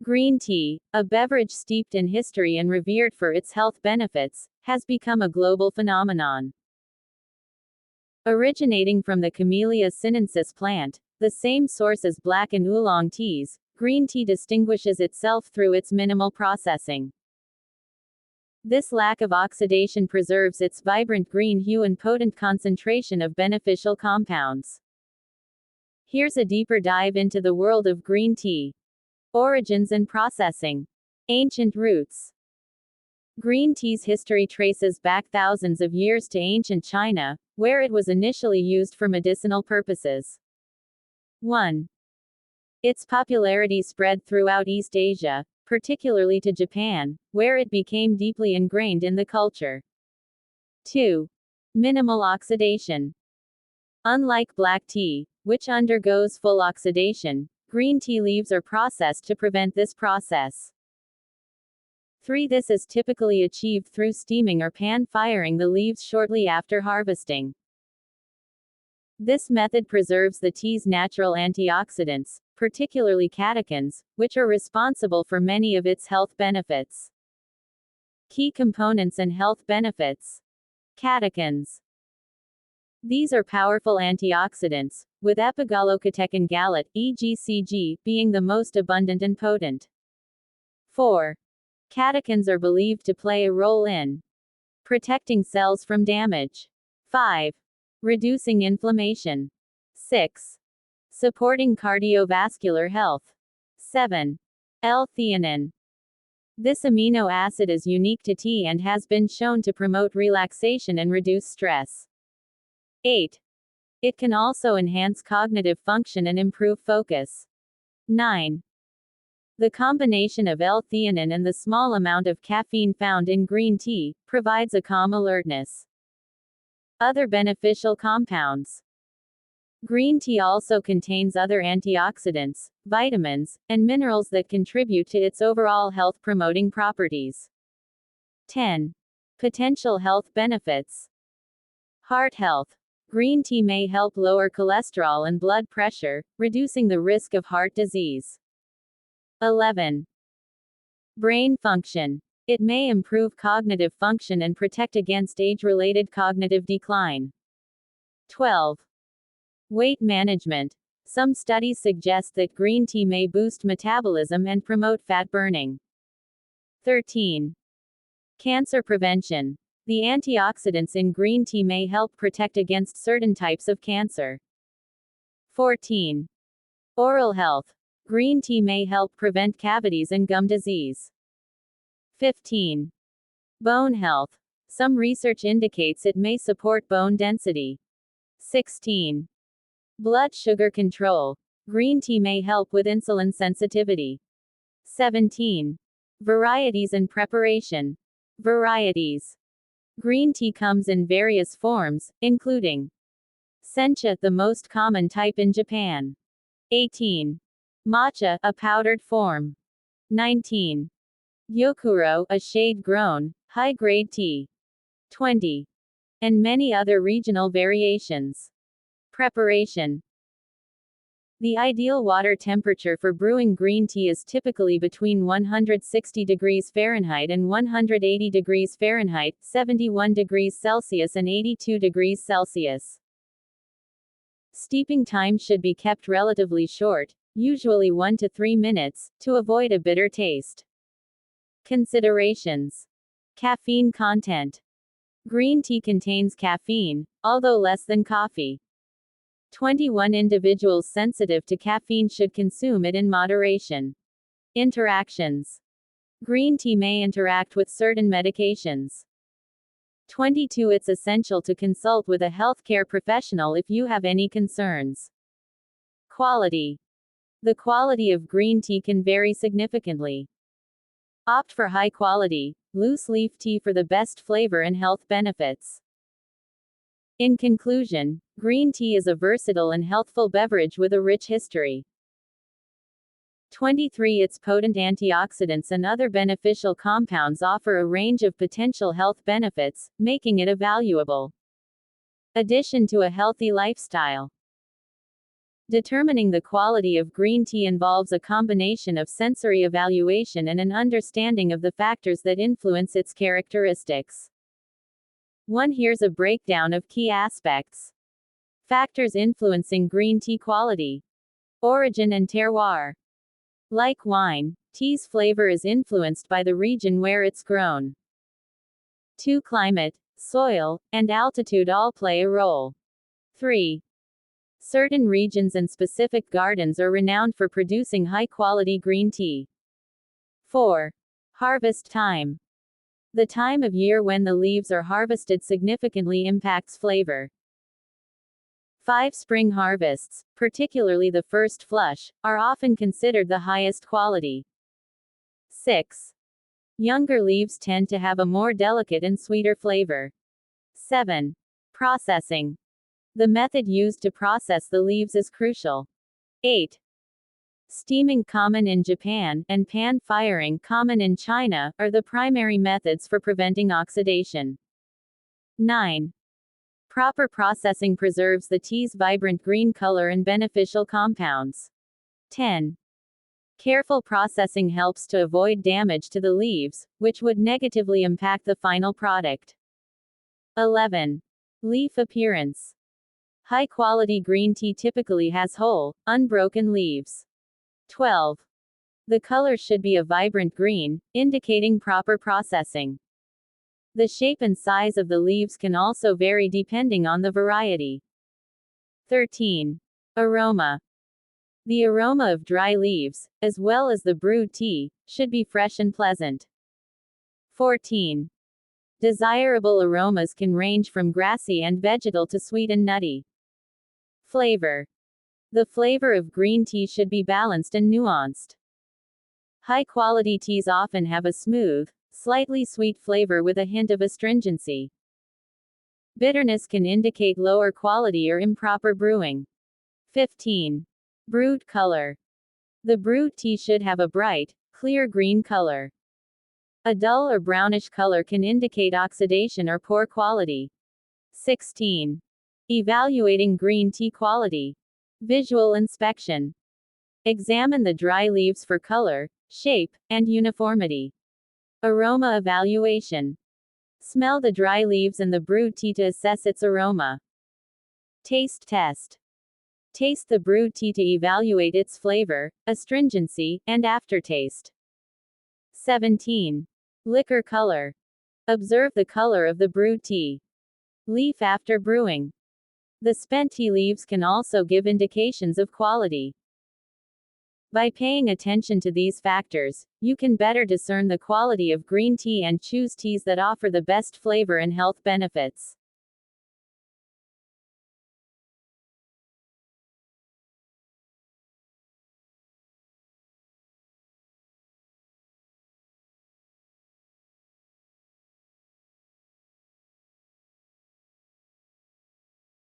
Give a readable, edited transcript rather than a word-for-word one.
Green tea, a beverage steeped in history and revered for its health benefits, has become a global phenomenon. Originating from the Camellia sinensis plant, the same source as black and oolong teas, green tea distinguishes itself through its minimal processing. This lack of oxidation preserves its vibrant green hue and potent concentration of beneficial compounds. Here's a deeper dive into the world of green tea. Origins and processing. Ancient roots. Green tea's history traces back thousands of years to ancient China, where it was initially used for medicinal purposes. 1. Its popularity spread throughout East Asia, particularly to Japan, where it became deeply ingrained in the culture. 2. Minimal oxidation. Unlike black tea, which undergoes full oxidation, green tea leaves are processed to prevent this process. 3. This is typically achieved through steaming or pan-firing the leaves shortly after harvesting. This method preserves the tea's natural antioxidants, particularly catechins, which are responsible for many of its health benefits. Key components and health benefits. Catechins. These are powerful antioxidants, with epigallocatechin gallate, EGCG, being the most abundant and potent. 4. Catechins are believed to play a role in protecting cells from damage. 5. Reducing inflammation. 6. Supporting cardiovascular health. 7. L-theanine. This amino acid is unique to tea and has been shown to promote relaxation and reduce stress. 8. It can also enhance cognitive function and improve focus. 9. The combination of L-theanine and the small amount of caffeine found in green tea provides a calm alertness. Other beneficial compounds. Green tea also contains other antioxidants, vitamins, and minerals that contribute to its overall health-promoting properties. 10. Potential health benefits. Heart health. Green tea may help lower cholesterol and blood pressure, reducing the risk of heart disease. 11. Brain function. It may improve cognitive function and protect against age-related cognitive decline. 12. Weight management. Some studies suggest that green tea may boost metabolism and promote fat burning. 13. Cancer prevention. The antioxidants in green tea may help protect against certain types of cancer. 14. Oral health. Green tea may help prevent cavities and gum disease. 15. Bone health. Some research indicates it may support bone density. 16. Blood sugar control. Green tea may help with insulin sensitivity. 17. Varieties and preparation. Varieties. Green tea comes in various forms, including sencha, the most common type in Japan. 18. Matcha, a powdered form. 19. Gyokuro, a shade-grown, high-grade tea. 20. And many other regional variations. Preparation. The ideal water temperature for brewing green tea is typically between 160 degrees Fahrenheit and 180 degrees Fahrenheit, 71 degrees Celsius and 82 degrees Celsius. Steeping time should be kept relatively short, usually 1 to 3 minutes, to avoid a bitter taste. Considerations. Caffeine content. Green tea contains caffeine, although less than coffee. 21 individuals sensitive to caffeine should consume it in moderation. Interactions. Green tea may interact with certain medications. 22. It's essential to consult with a healthcare professional if you have any concerns. Quality. The quality of green tea can vary significantly. Opt for high quality, loose leaf tea for the best flavor and health benefits. In conclusion, green tea is a versatile and healthful beverage with a rich history. 23. Its potent antioxidants and other beneficial compounds offer a range of potential health benefits, making it a valuable addition to a healthy lifestyle. Determining the quality of green tea involves a combination of sensory evaluation and an understanding of the factors that influence its characteristics. 1. Here's a breakdown of key aspects. Factors influencing green tea quality. Origin and terroir. Like wine, tea's flavor is influenced by the region where it's grown. 2. Climate, soil, and altitude all play a role. 3. Certain regions and specific gardens are renowned for producing high-quality green tea. 4. Harvest time. The time of year when the leaves are harvested significantly impacts flavor. 5. Spring harvests, particularly the first flush, are often considered the highest quality. 6. Younger leaves tend to have a more delicate and sweeter flavor. 7. Processing. The method used to process the leaves is crucial. 8. Steaming, common in Japan, and pan firing, common in China, are the primary methods for preventing oxidation. 9. Proper processing preserves the tea's vibrant green color and beneficial compounds. 10. Careful processing helps to avoid damage to the leaves, which would negatively impact the final product. 11. Leaf appearance. High-quality green tea typically has whole, unbroken leaves. 12. The color should be a vibrant green, indicating proper processing. The shape and size of the leaves can also vary depending on the variety. 13. Aroma. The aroma of dry leaves, as well as the brewed tea, should be fresh and pleasant. 14. Desirable aromas can range from grassy and vegetal to sweet and nutty. Flavor. The flavor of green tea should be balanced and nuanced. High-quality teas often have a smooth, slightly sweet flavor with a hint of astringency. Bitterness can indicate lower quality or improper brewing. 15. Brewed color. The brewed tea should have a bright, clear green color. A dull or brownish color can indicate oxidation or poor quality. 16. Evaluating green tea quality. Visual inspection. Examine the dry leaves for color, shape, and uniformity. Aroma evaluation. Smell the dry leaves and the brewed tea to assess its aroma. Taste test. Taste the brewed tea to evaluate its flavor, astringency, and aftertaste. 17. Liquor color. Observe the color of the brewed tea. Leaf after brewing. The spent tea leaves can also give indications of quality. By paying attention to these factors, you can better discern the quality of green tea and choose teas that offer the best flavor and health benefits.